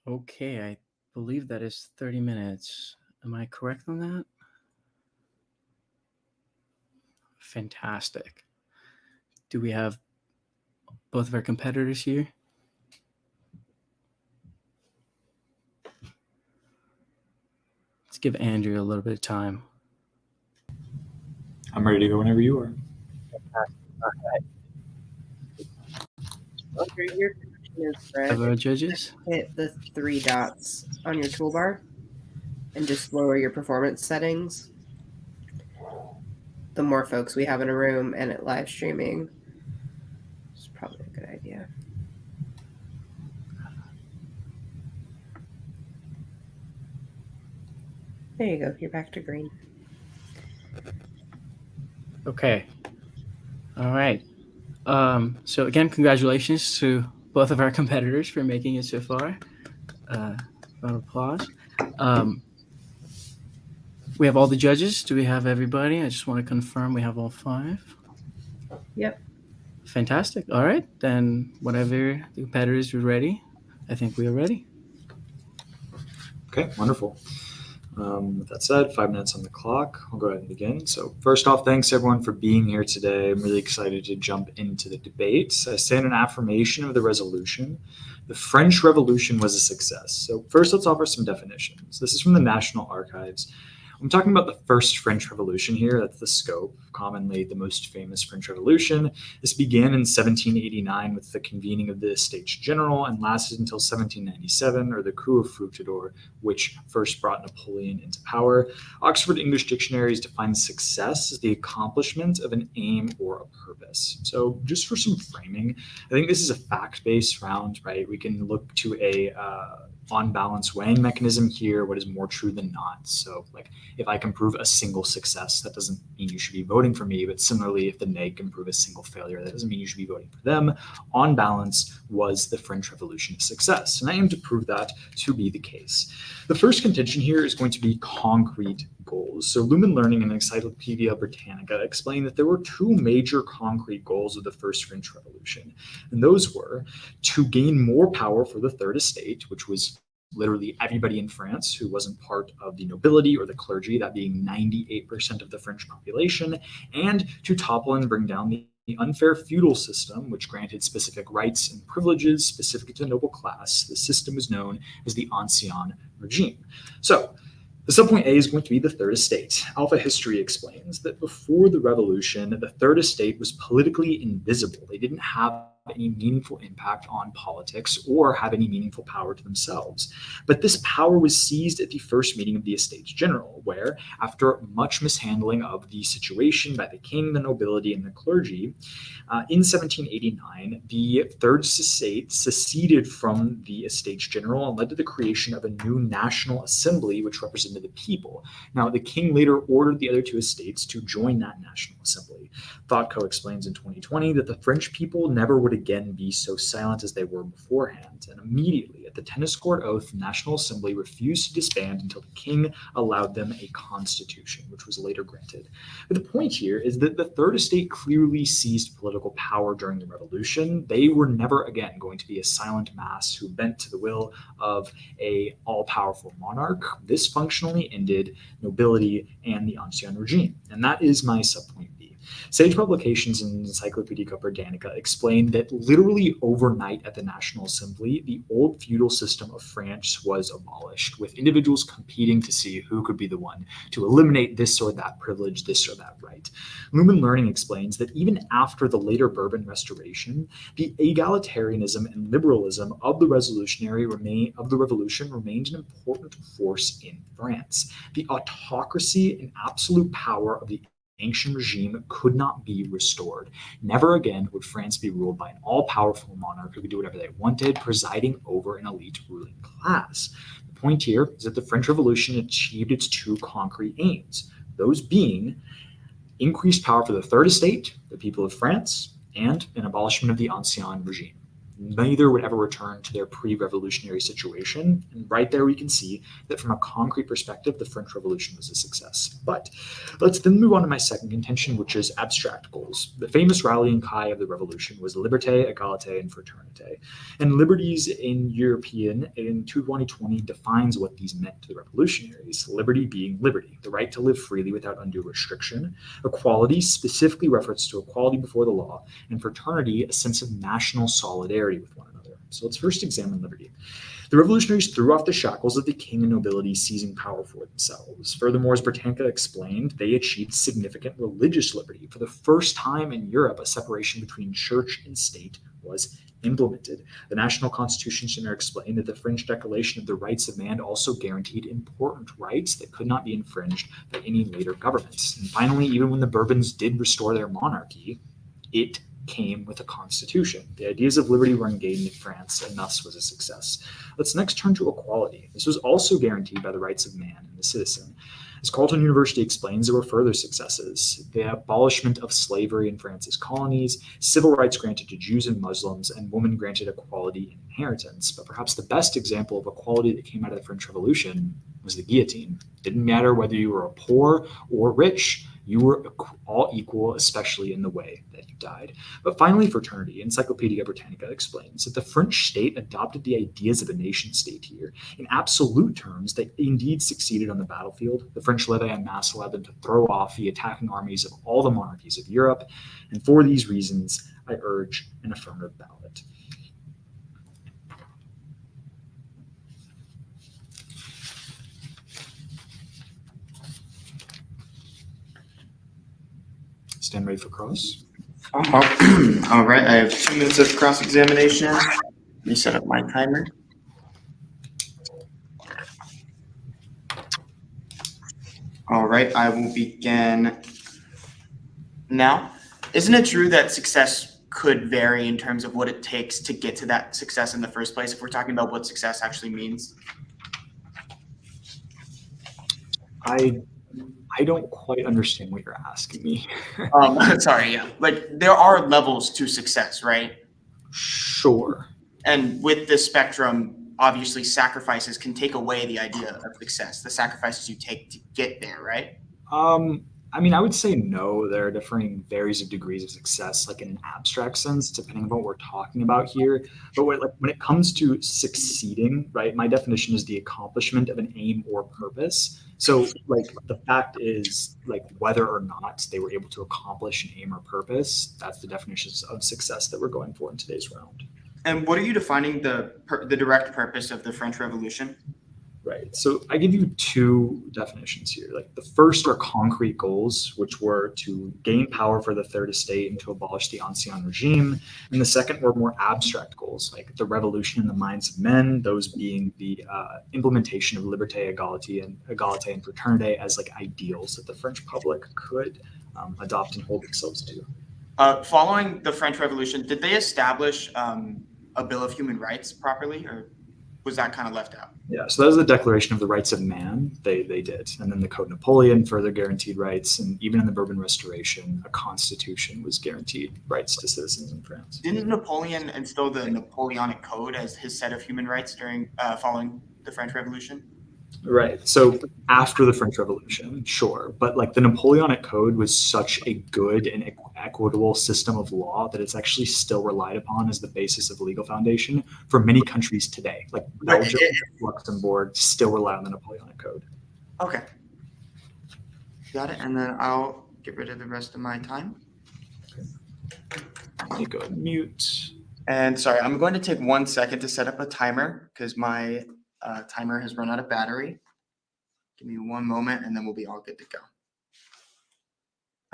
Okay, I believe that is 30 minutes. Am I correct on that? Fantastic. Do we have both of our competitors here? Let's give Andrew a little bit of time. I'm ready to go whenever you are. Okay, your position is red. Have our judges? Hit the 3 dots on your toolbar and just lower your performance settings. The more folks we have in a room and at live streaming, it's probably a good idea. There you go. You're back to green. Okay. All right. So again, congratulations to both of our competitors for making it so far. Round of applause. We have all the judges. Do we have everybody? I just want to confirm we have all 5. Yep. Fantastic. All right. Then whenever the competitors are ready, I think we are ready. Okay, wonderful. With that said, 5 minutes on the clock. I'll go ahead and begin. So first off, thanks everyone for being here today. I'm really excited to jump into the debate. I stand in affirmation of the resolution. The French Revolution was a success. So first, let's offer some definitions. This is from the National Archives. I'm talking about the first French Revolution here. That's the scope, commonly the most famous French Revolution. This began in 1789 with the convening of the States General and lasted until 1797, or the coup of Fructidor, which first brought Napoleon into power. Oxford English Dictionaries define success as the accomplishment of an aim or a purpose. So just for some framing, I think this is a fact-based round, right? We can look to a on balance weighing mechanism here, what is more true than not. So like if I can prove a single success, that doesn't mean you should be voting for me, but similarly, if the neg can prove a single failure, that doesn't mean you should be voting for them. On balance, was the French Revolution a success? And I aim to prove that to be the case. The first contention here is going to be concrete goals. So Lumen Learning and Encyclopedia Britannica explain that there were 2 major concrete goals of the first French Revolution. And those were to gain more power for the Third Estate, which was literally everybody in France who wasn't part of the nobility or the clergy, that being 98% of the French population, and to topple and bring down the unfair feudal system, which granted specific rights and privileges specific to the noble class. The system was known as the Ancien Regime. So the subpoint A is going to be the Third Estate. Alpha History explains that before the revolution, the Third Estate was politically invisible. They didn't have any meaningful impact on politics or have any meaningful power to themselves. But this power was seized at the first meeting of the Estates General, where, after much mishandling of the situation by the king, the nobility, and the clergy, in 1789, the Third Estate seceded from the Estates General and led to the creation of a new National Assembly, which represented the people. Now, the king later ordered the other 2 estates to join that National Assembly. ThoughtCo explains in 2020 that the French people never would again be so silent as they were beforehand, and immediately at the tennis court oath, the National Assembly refused to disband until the king allowed them a constitution, which was later granted. But the point here is that the Third Estate clearly seized political power during the revolution. They were never again going to be a silent mass who bent to the will of a all-powerful monarch. This functionally ended nobility and the Ancien Regime, and that is my subpoint B. Sage Publications and Encyclopedia Britannica explained that literally overnight at the National Assembly, the old feudal system of France was abolished, with individuals competing to see who could be the one to eliminate this or that privilege, this or that right. Lumen Learning explains that even after the later Bourbon Restoration, the egalitarianism and liberalism of the revolution remained an important force in France. The autocracy and absolute power of the ancient regime could not be restored. Never again would France be ruled by an all-powerful monarch who could do whatever they wanted, presiding over an elite ruling class. The point here is that the French Revolution achieved its 2 concrete aims, those being increased power for the Third Estate, the people of France, and an abolishment of the Ancien Regime. Neither would ever return to their pre-revolutionary situation. And right there we can see that from a concrete perspective, the French Revolution was a success. But let's then move on to my second contention, which is abstract goals. The famous rallying cry of the revolution was liberté, égalité, and fraternité. And liberties in European in 2020 defines what these meant to the revolutionaries. Liberty being liberty, the right to live freely without undue restriction. Equality specifically refers to equality before the law, and fraternity, a sense of national solidarity with one another. So let's first examine liberty. The revolutionaries threw off the shackles of the king and nobility seizing power for themselves. Furthermore, as Britannica explained, they achieved significant religious liberty. For the first time in Europe, a separation between church and state was implemented. The National Constitution explained that the French Declaration of the Rights of Man also guaranteed important rights that could not be infringed by any later governments. And finally, even when the Bourbons did restore their monarchy, it came with a constitution. The ideas of liberty were ingrained in France and thus was a success. Let's next turn to equality. This was also guaranteed by the rights of man and the citizen. As Carleton University explains, there were further successes. The abolishment of slavery in France's colonies, civil rights granted to Jews and Muslims, and women granted equality in inheritance. But perhaps the best example of equality that came out of the French Revolution was the guillotine. It didn't matter whether you were poor or rich, you were all equal, especially in the way that you died. But finally, fraternity. Encyclopedia Britannica explains that the French state adopted the ideas of a nation state here. In absolute terms, they indeed succeeded on the battlefield. The French levy en masse allowed them to throw off the attacking armies of all the monarchies of Europe. And for these reasons, I urge an affirmative ballot. Stand ready for cross. All right, I have 2 minutes of cross-examination. Let me set up my timer. All right, I will begin now. Isn't it true that success could vary in terms of what it takes to get to that success in the first place, if we're talking about what success actually means? I don't quite understand what you're asking me. Sorry, yeah. Like, there are levels to success, right? Sure. And with this spectrum, obviously sacrifices can take away the idea of success, the sacrifices you take to get there, right? I mean, I would say no. There are differing varies of degrees of success, like in an abstract sense, depending on what we're talking about here. But when it comes to succeeding, right, my definition is the accomplishment of an aim or purpose. So, like, the fact is, like, whether or not they were able to accomplish an aim or purpose, that's the definitions of success that we're going for in today's round. And what are you defining the direct purpose of the French Revolution? Right. So I give you 2 definitions here. Like, the first are concrete goals, which were to gain power for the Third Estate and to abolish the Ancien regime. And the second were more abstract goals, like the revolution in the minds of men, those being the implementation of liberté, égalité, and fraternité as like ideals that the French public could adopt and hold themselves to. Following the French Revolution, did they establish a Bill of Human Rights properly, or was that kind of left out? Yeah, so that was the Declaration of the Rights of Man. They did. And then the Code Napoleon further guaranteed rights. And even in the Bourbon Restoration, a constitution was guaranteed rights to citizens in France. Didn't Napoleon instill the Napoleonic Code as his set of human rights during following the French Revolution? Right. So after the French Revolution, sure. But like the Napoleonic Code was such a good and equitable system of law that it's actually still relied upon as the basis of legal foundation for many countries today. Like Belgium, Luxembourg still rely on the Napoleonic Code. Okay. Got it. And then I'll get rid of the rest of my time. Let me go ahead and mute. And sorry, I'm going to take 1 second to set up a timer because my timer has run out of battery. Give me 1 moment and then we'll be all good to go.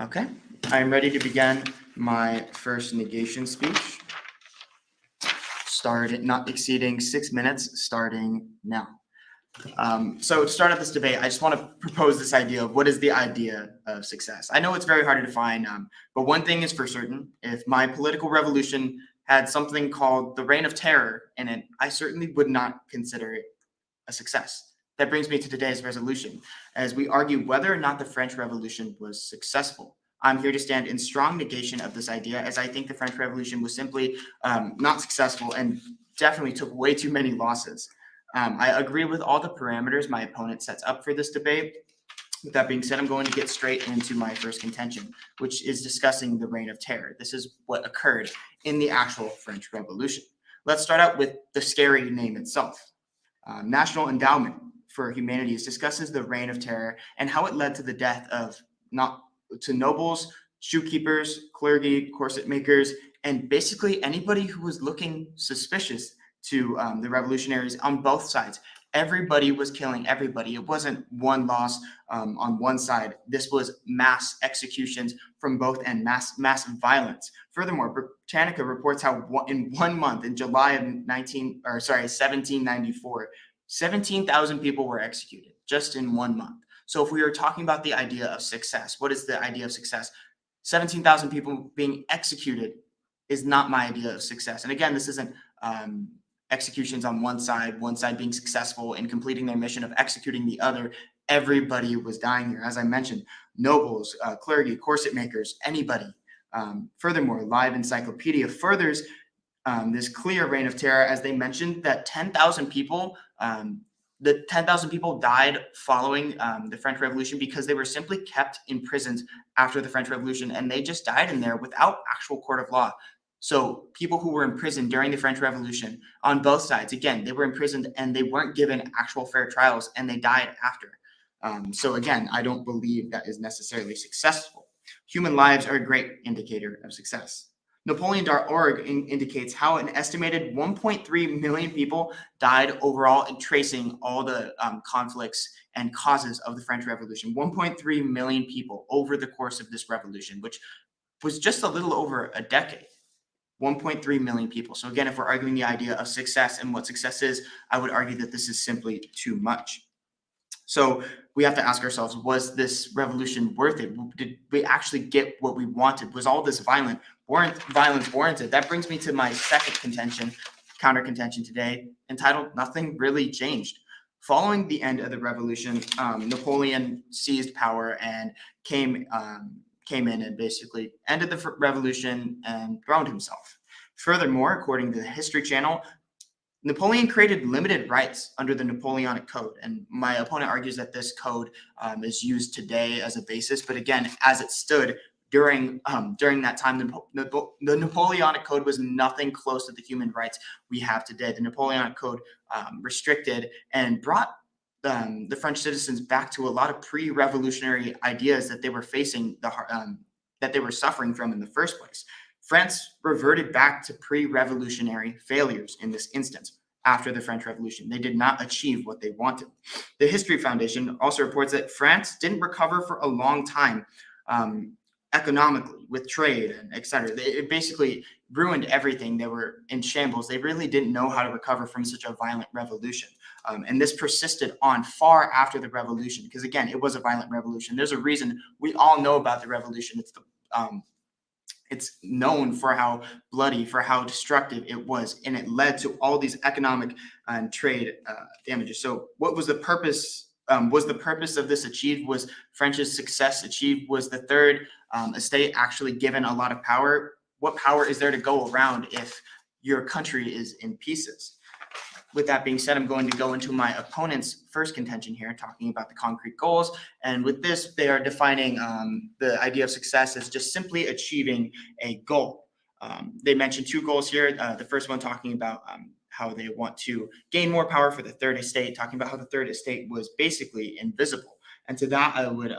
Okay, I'm ready to begin my first negation speech. Start not exceeding 6 minutes, starting now. So to start up this debate, I just want to propose this idea of what is the idea of success. I know it's very hard to define, but one thing is for certain. If my political revolution had something called the Reign of Terror in it, I certainly would not consider it a success. That brings me to today's resolution, as we argue whether or not the French Revolution was successful. I'm here to stand in strong negation of this idea, as I think the French Revolution was simply not successful and definitely took way too many losses. I agree with all the parameters my opponent sets up for this debate. With that being said, I'm going to get straight into my first contention, which is discussing the Reign of Terror. This is what occurred in the actual French Revolution. Let's start out with the scary name itself. National Endowment for Humanities discusses the Reign of Terror and how it led to the death of nobles, shoekeepers, clergy, corset makers, and basically anybody who was looking suspicious to the revolutionaries on both sides. Everybody was killing everybody. It wasn't one loss on one side. This was mass executions from both and mass violence. Furthermore, Britannica reports how in 1 month, in July of 1794, 17,000 people were executed just in 1 month. So if we are talking about the idea of success, what is the idea of success? 17,000 people being executed is not my idea of success. And again, this isn't executions on one side being successful in completing their mission of executing the other. Everybody was dying here. As I mentioned, nobles, clergy, corset makers, anybody. Furthermore, Live Encyclopedia furthers this clear reign of terror, as they mentioned that 10,000 people, the 10,000 people died following the French Revolution because they were simply kept in prisons after the French Revolution, and they just died in there without actual court of law. So people who were imprisoned during the French Revolution on both sides, again, they were imprisoned and they weren't given actual fair trials, and they died after. So again, I don't believe that is necessarily successful. Human lives are a great indicator of success. Napoleon.org indicates how an estimated 1.3 million people died overall in tracing all the conflicts and causes of the French Revolution. 1.3 million people over the course of this revolution, which was just a little over a decade. 1.3 million people. So again, if we're arguing the idea of success and what success is, I would argue that this is simply too much. So we have to ask ourselves, was this revolution worth it? Did we actually get what we wanted? Was all this violence warranted? That brings me to my second counter contention today, entitled Nothing Really Changed. Following the end of the revolution, Napoleon seized power and came in and basically ended the revolution and throned himself. Furthermore, according to the History Channel, Napoleon created limited rights under the Napoleonic Code. And my opponent argues that this code is used today as a basis. But again, as it stood during that time, the Napoleonic Code was nothing close to the human rights we have today. The Napoleonic Code restricted and brought the French citizens back to a lot of pre-revolutionary ideas that they were facing, that they were suffering from in the first place. France reverted back to pre-revolutionary failures in this instance after the French Revolution. They did not achieve what they wanted. The History Foundation also reports that France didn't recover for a long time economically, with trade and et cetera. It basically ruined everything. They were in shambles. They really didn't know how to recover from such a violent revolution. And this persisted on far after the revolution, because again, it was a violent revolution. There's a reason we all know about the revolution. It's known for how bloody, for how destructive it was, and it led to all these economic and trade damages. So what was the purpose? Was the purpose of this achieved? Was French's success achieved? Was the Third Estate actually given a lot of power? What power is there to go around if your country is in pieces? With that being said, I'm going to go into my opponent's first contention here, talking about the concrete goals. And with this, they are defining the idea of success as just simply achieving a goal. They mentioned two goals here. The first one talking about how they want to gain more power for the Third Estate, talking about how the Third Estate was basically invisible. And to that, I would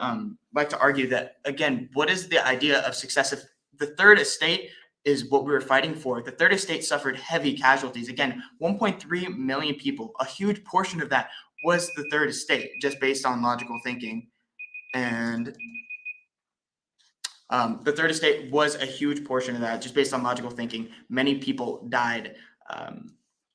like to argue that, again, what is the idea of success? If the Third Estate is what we were fighting for, the Third Estate suffered heavy casualties. Again, 1.3 million people, a huge portion of that was the Third Estate, just based on logical thinking. And the Third Estate was a huge portion of that, just based on logical thinking. Many people died.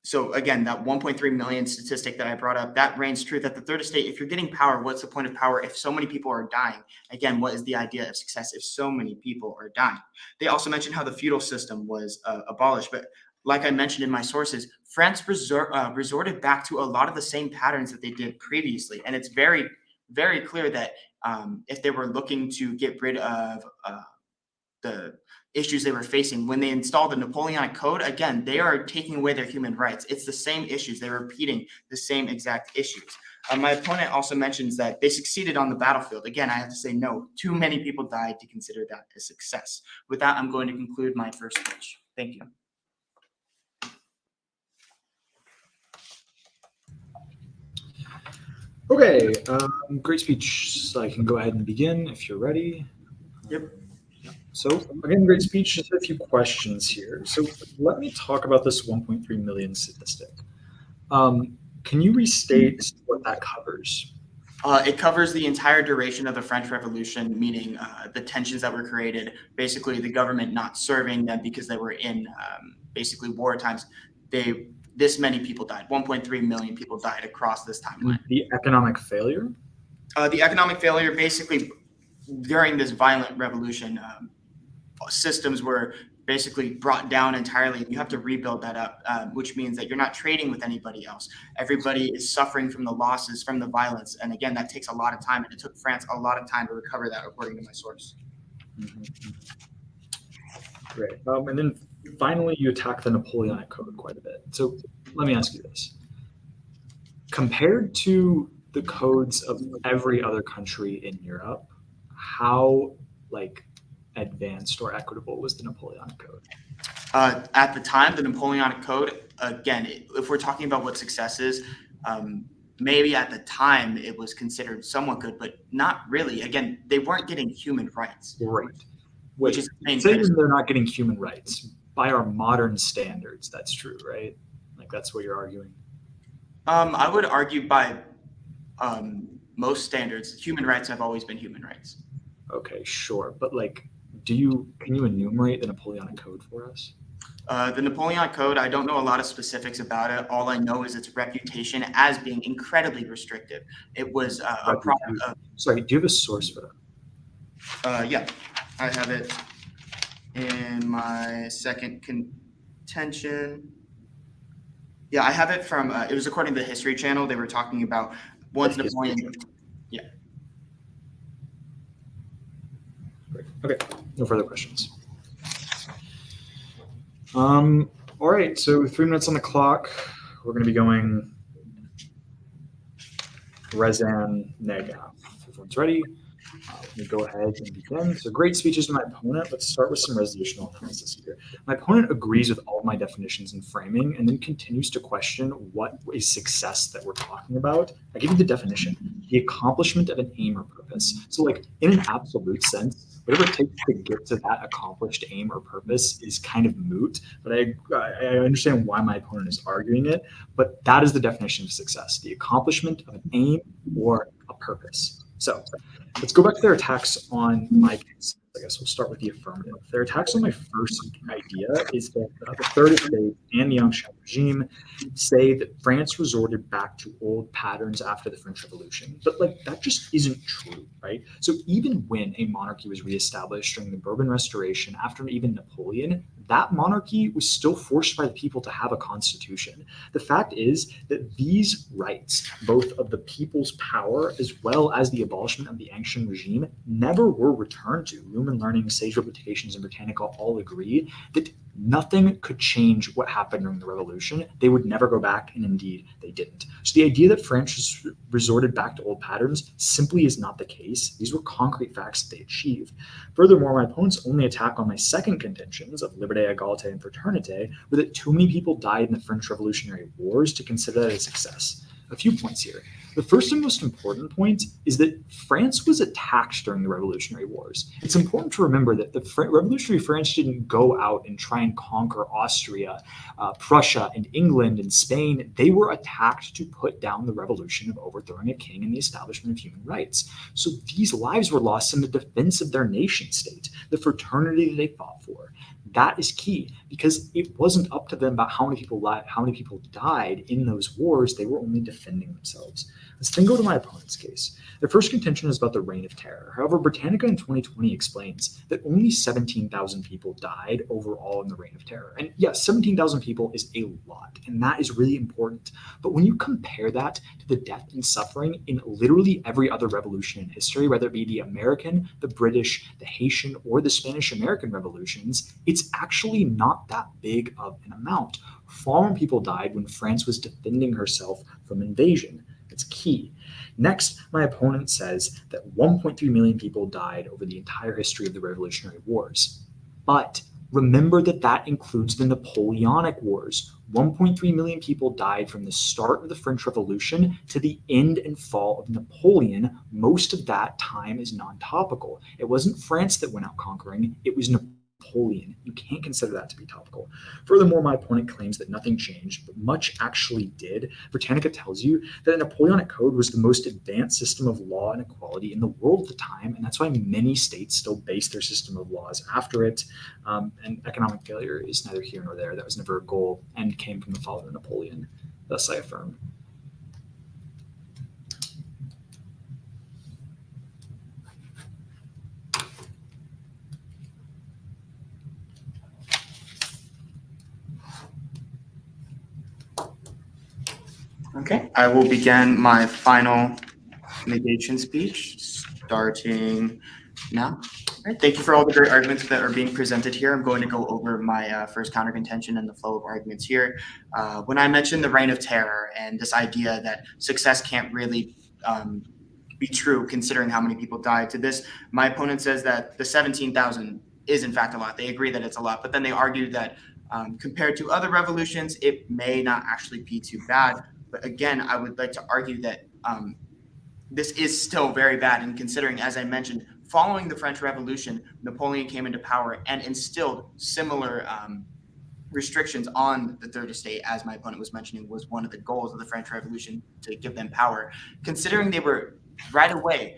So again, that 1.3 million statistic that I brought up, that reigns true, that the Third Estate, if you're getting power, what's the point of power if so many people are dying? Again, what is the idea of success if so many people are dying? They also mentioned how the feudal system was abolished, but like I mentioned in my sources, France resorted back to a lot of the same patterns that they did previously. And it's very, very clear that if they were looking to get rid of the issues they were facing when they installed the Napoleonic Code, again, they are taking away their human rights. It's the same issues. They're repeating the same exact issues. My opponent also mentions that they succeeded on the battlefield. Again, I have to say no. Too many people died to consider that a success. With that, I'm going to conclude my first speech. Thank you. Okay, great speech. So I can go ahead and begin if you're ready. Yep. So again, great speech. Just a few questions here. So let me talk about this 1.3 million statistic. Can you restate what that covers? It covers the entire duration of the French Revolution, meaning the tensions that were created, basically the government not serving them because they were in basically war times. This many people died. 1.3 million people died across this timeline. The economic failure? The economic failure, basically, during this violent revolution, systems were basically brought down entirely. You have to rebuild that up, which means that you're not trading with anybody else. Everybody is suffering from the losses, from the violence. And again, that takes a lot of time. And it took France a lot of time to recover that, according to my source. Mm-hmm. Great. And then finally, you attack the Napoleonic Code quite a bit. So let me ask you this. Compared to the codes of every other country in Europe, how advanced or equitable was the Napoleonic Code? At the time, the Napoleonic Code, again, if we're talking about what success is, maybe at the time it was considered somewhat good, but not really. Again, they weren't getting human rights. Right. Which is the main saying criticism. they're not getting human rights by our modern standards. That's true, right? That's what you're arguing. I would argue by most standards, human rights have always been human rights. Okay, sure. But can you enumerate the Napoleonic Code for us? The Napoleonic Code, I don't know a lot of specifics about it. All I know is its reputation as being incredibly restrictive. It was a product of... Sorry, do you have a source for that? Yeah, I have it in my second contention. Yeah, I have it from, it was according to the History Channel. They were talking about once Napoleon... Yeah. Great. Okay, no further questions. All right, so 3 minutes on the clock. We're going to be going Rezan Nega. If everyone's ready, let me go ahead and begin. So great speeches to my opponent. Let's start with some resolutional analysis here. My opponent agrees with all of my definitions and framing and then continues to question what is success that we're talking about. I give you the definition, the accomplishment of an aim or purpose. So in an absolute sense, whatever it takes to get to that accomplished aim or purpose is kind of moot, but I understand why my opponent is arguing it, but that is the definition of success, the accomplishment of an aim or a purpose. So let's go back to their attacks on my case. I guess we'll start with the affirmative. Their attacks on my first idea is that the Third Estate and the Ancien regime say that France resorted back to old patterns after the French Revolution. But that just isn't true, right? So even when a monarchy was reestablished during the Bourbon Restoration, after even Napoleon, that monarchy was still forced by the people to have a constitution. The fact is that these rights, both of the people's power as well as the abolishment of the Ancien regime, never were returned to. Human learning, sage reputations, and Britannica all agree that nothing could change what happened during the revolution. They would never go back, and indeed they didn't. So the idea that France resorted back to old patterns simply is not the case. These were concrete facts that they achieved. Furthermore, my opponent's only attack on my second contentions of liberté, égalité, and fraternité were that too many people died in the French Revolutionary Wars to consider that a success. A few points here. The first and most important point is that France was attacked during the Revolutionary Wars. It's important to remember that the Revolutionary France didn't go out and try and conquer Austria, Prussia, and England and Spain. They were attacked to put down the revolution of overthrowing a king and the establishment of human rights. So these lives were lost in the defense of their nation state, the fraternity they fought for. That is key because it wasn't up to them about how many people died in those wars. They were only defending themselves. Let's then go to my opponent's case. Their first contention is about the Reign of Terror. However, Britannica in 2020 explains that only 17,000 people died overall in the Reign of Terror. And yes, 17,000 people is a lot, and that is really important. But when you compare that to the death and suffering in literally every other revolution in history, whether it be the American, the British, the Haitian, or the Spanish-American revolutions, it's actually not that big of an amount. Far more people died when France was defending herself from invasion. That's key. Next, my opponent says that 1.3 million people died over the entire history of the Revolutionary Wars. But remember that that includes the Napoleonic Wars. 1.3 million people died from the start of the French Revolution to the end and fall of Napoleon. Most of that time is non-topical. It wasn't France that went out conquering, it was Napoleon. You can't consider that to be topical. Furthermore, my opponent claims that nothing changed, but much actually did. Britannica tells you that a Napoleonic Code was the most advanced system of law and equality in the world at the time, and that's why many states still base their system of laws after it. And economic failure is neither here nor there. That was never a goal and came from the fall of Napoleon. Thus, I affirm. Okay, I will begin my final negation speech starting now. All right, thank you for all the great arguments that are being presented here. I'm going to go over my first counter contention and the flow of arguments here. When I mentioned the Reign of Terror and this idea that success can't really be true considering how many people died to this, my opponent says that the 17,000 is in fact a lot. They agree that it's a lot, but then they argue that compared to other revolutions, it may not actually be too bad. But again, I would like to argue that this is still very bad. And considering, as I mentioned, following the French Revolution, Napoleon came into power and instilled similar restrictions on the third estate, as my opponent was mentioning, was one of the goals of the French Revolution, to give them power. Considering they were right away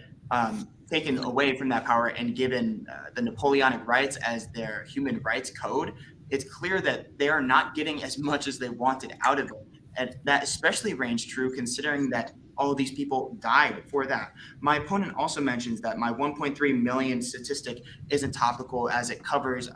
taken away from that power and given the Napoleonic rights as their human rights code, it's clear that they are not getting as much as they wanted out of it. And that especially reigns true considering that all of these people died for that. My opponent also mentions that my 1.3 million statistic isn't topical as it covers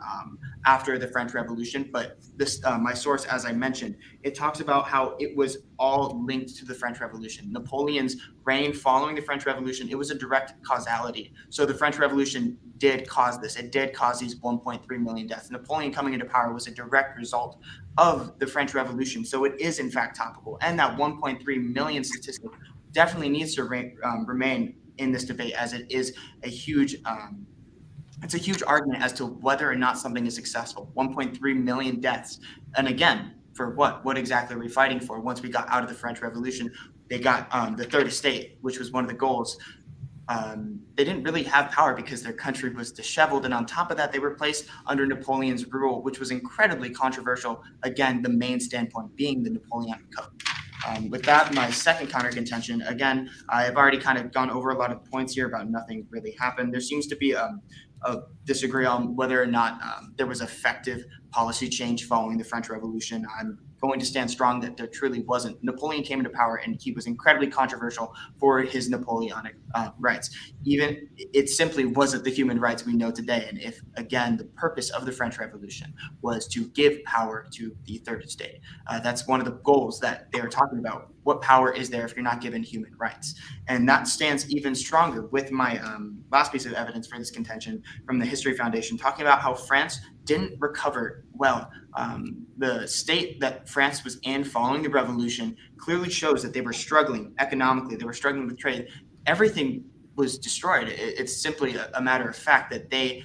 after the French Revolution, but this my source, as I mentioned, it talks about how it was all linked to the French Revolution. Napoleon's reign following the French Revolution, it was a direct causality. So the French Revolution did cause this. It did cause these 1.3 million deaths. Napoleon coming into power was a direct result of the French Revolution. So it is in fact topical. And that 1.3 million statistic definitely needs to remain in this debate, as it is a huge it's a huge argument as to whether or not something is successful. 1.3 million deaths. And again, for what? What exactly are we fighting for? Once we got out of the French Revolution, they got the third estate, which was one of the goals. They didn't really have power because their country was disheveled. And on top of that, they were placed under Napoleon's rule, which was incredibly controversial. Again, the main standpoint being the Napoleonic Code. With that, my second counter contention, again, I've already kind of gone over a lot of points here about nothing really happened. There seems to be a disagree on whether or not there was effective policy change following the French Revolution. I'm going to stand strong that there truly wasn't. Napoleon came into power and he was incredibly controversial for his Napoleonic rights. Even it simply wasn't the human rights we know today. And if, again, the purpose of the French Revolution was to give power to the third estate, that's one of the goals that they were talking about. What power is there if you're not given human rights? And that stands even stronger with my last piece of evidence for this contention from the History Foundation, talking about how France didn't recover well. The state that France was in following the revolution clearly shows that they were struggling economically. They were struggling with trade. Everything was destroyed. It's simply a matter of fact that they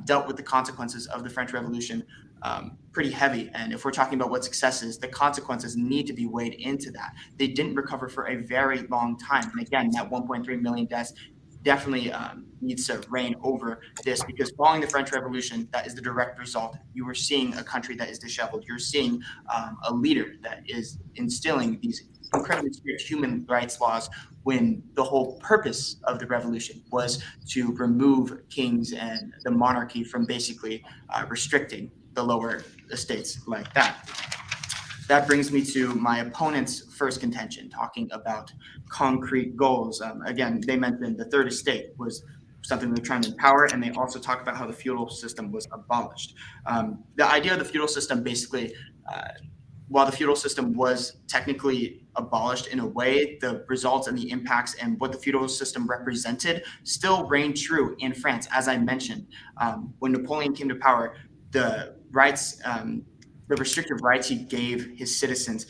dealt with the consequences of the French Revolution pretty heavy. And if we're talking about what success is, the consequences need to be weighed into that. They didn't recover for a very long time. And again, that 1.3 million deaths definitely needs to reign over this, because following the French Revolution, that is the direct result. You are seeing a country that is disheveled. You're seeing a leader that is instilling these incredibly strict human rights laws when the whole purpose of the revolution was to remove kings and the monarchy from basically restricting the lower estates like that. that brings me to my opponent's first contention, talking about concrete goals. Again, they mentioned the third estate was something they're trying to empower, and they also talk about how the feudal system was abolished. The idea of the feudal system basically, while the feudal system was technically abolished in a way, the results and the impacts and what the feudal system represented still reigned true in France. As I mentioned, when Napoleon came to power, the rights, the restrictive rights he gave his citizens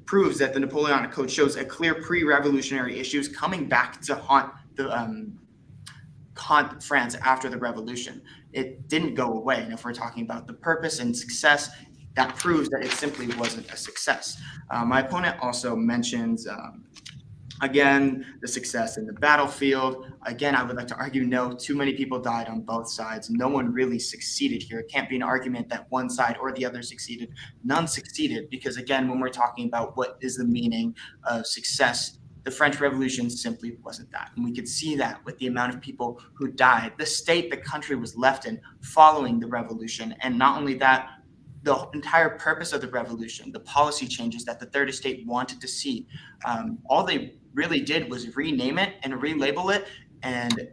proves that the Napoleonic Code shows a clear pre-revolutionary issues coming back to haunt France after the revolution. It didn't go away. And if we're talking about the purpose and success, that proves that it simply wasn't a success. My opponent also mentions, again, the success in the battlefield. Again, I would like to argue, no, too many people died on both sides. No one really succeeded here. It can't be an argument that one side or the other succeeded. None succeeded because, again, when we're talking about what is the meaning of success, the French Revolution simply wasn't that. And we could see that with the amount of people who died, the state the country was left in following the revolution. And not only that, the entire purpose of the revolution, the policy changes that the Third Estate wanted to see, all they really did was rename it and relabel it. And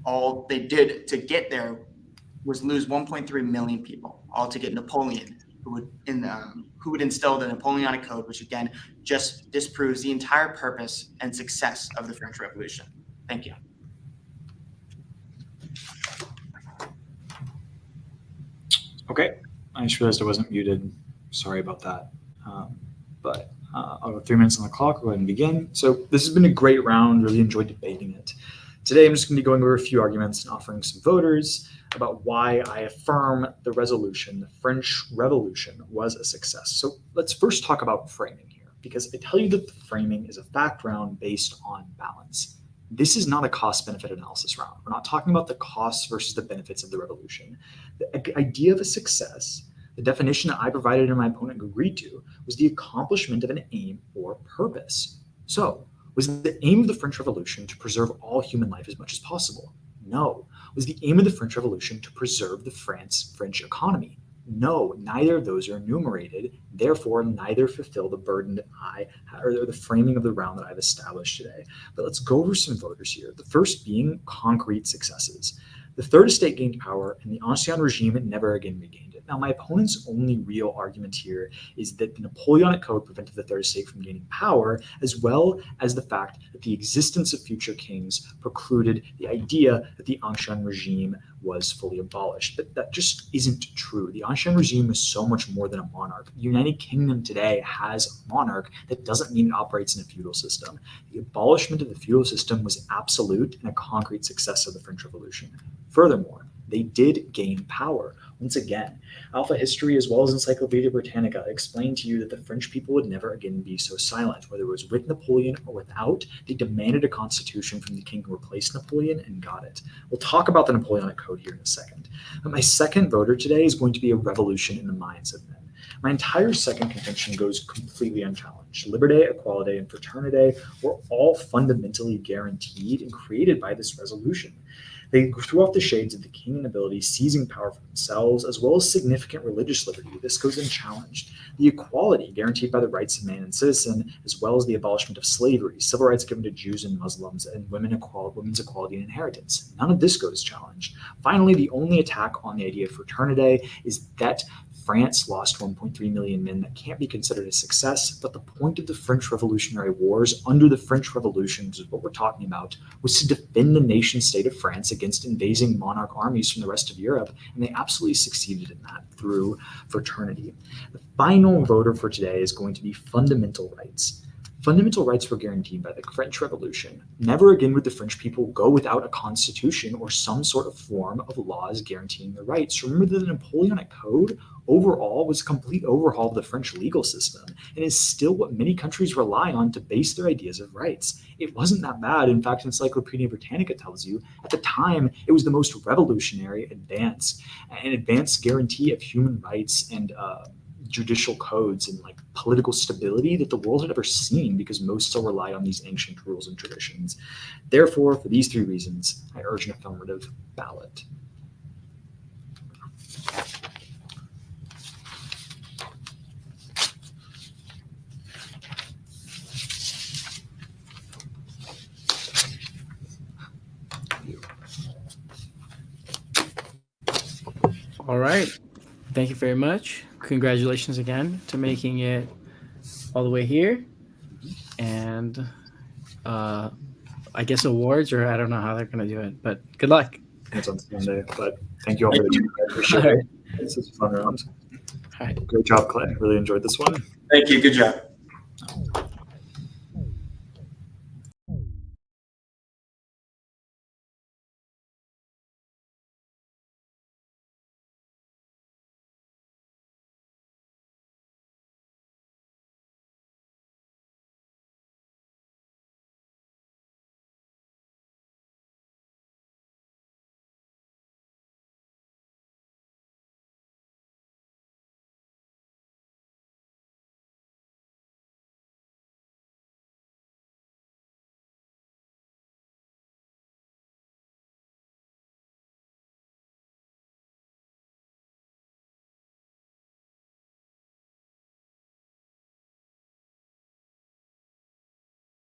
all they did to get there was lose 1.3 million people, all to get Napoleon, who would instill the Napoleonic Code, which again just disproves the entire purpose and success of the French Revolution. Thank you. Okay, I just realized I wasn't muted. Sorry about that. But I'll go 3 minutes on the clock. We'll go ahead and begin. So this has been a great round. Really enjoyed debating it. Today, I'm just going to be going over a few arguments and offering some voters about why I affirm the resolution, the French Revolution was a success. So let's first talk about framing here, because I tell you that the framing is a fact round based on balance. This is not a cost-benefit analysis round. We're not talking about the costs versus the benefits of the revolution. The idea of a success, the definition that I provided and my opponent agreed to, was the accomplishment of an aim or purpose. So, was the aim of the French Revolution to preserve all human life as much as possible? No. Was the aim of the French Revolution to preserve the French economy? No, neither of those are enumerated. Therefore, neither fulfill the burden that or the framing of the round that I've established today. But let's go over some voters here. The first being concrete successes. The Third Estate gained power, and the Ancien regime never again regained it. Now, my opponent's only real argument here is that the Napoleonic Code prevented the Third Estate from gaining power, as well as the fact that the existence of future kings precluded the idea that the Ancien regime was fully abolished. But that just isn't true. The Ancien regime is so much more than a monarch. The United Kingdom today has a monarch. That doesn't mean it operates in a feudal system. The abolishment of the feudal system was absolute and a concrete success of the French Revolution. Furthermore, they did gain power. Once again, Alpha History as well as Encyclopedia Britannica explained to you that the French people would never again be so silent. Whether it was with Napoleon or without, they demanded a constitution from the king who replaced Napoleon and got it. We'll talk about the Napoleonic Code here in a second. But my second voter today is going to be a revolution in the minds of men. My entire second contention goes completely unchallenged. Liberté, equality, and fraternité were all fundamentally guaranteed and created by this resolution. They threw off the shades of the king and nobility seizing power for themselves, as well as significant religious liberty. This goes unchallenged. The equality guaranteed by the rights of man and citizen, as well as the abolishment of slavery, civil rights given to Jews and Muslims, and women's equality and inheritance. None of this goes challenged. Finally, the only attack on the idea of fraternité is that France lost 1.3 million men. That can't be considered a success, but the point of the French Revolutionary Wars under the French Revolution, which is what we're talking about, was to defend the nation state of France against invading monarch armies from the rest of Europe, and they absolutely succeeded in that through fraternity. The final voter for today is going to be fundamental rights. Fundamental rights were guaranteed by the French Revolution. Never again would the French people go without a constitution or some sort of form of laws guaranteeing their rights. Remember that the Napoleonic Code overall was a complete overhaul of the French legal system and is still what many countries rely on to base their ideas of rights. It wasn't that bad. In fact, Encyclopedia Britannica tells you at the time it was the most revolutionary advance guarantee of human rights and judicial codes and like political stability that the world had ever seen, because most still relied on these ancient rules and traditions. Therefore, for these three reasons, I urge an affirmative ballot. All right. Thank you very much. Congratulations again to making it all the way here. And I guess awards, or I don't know how they're going to do it, but good luck. It's on Sunday, but thank you all for the time. I appreciate All right. it. This is a fun round. All right. Great job, Clay. Really enjoyed this one. Thank you. Good job.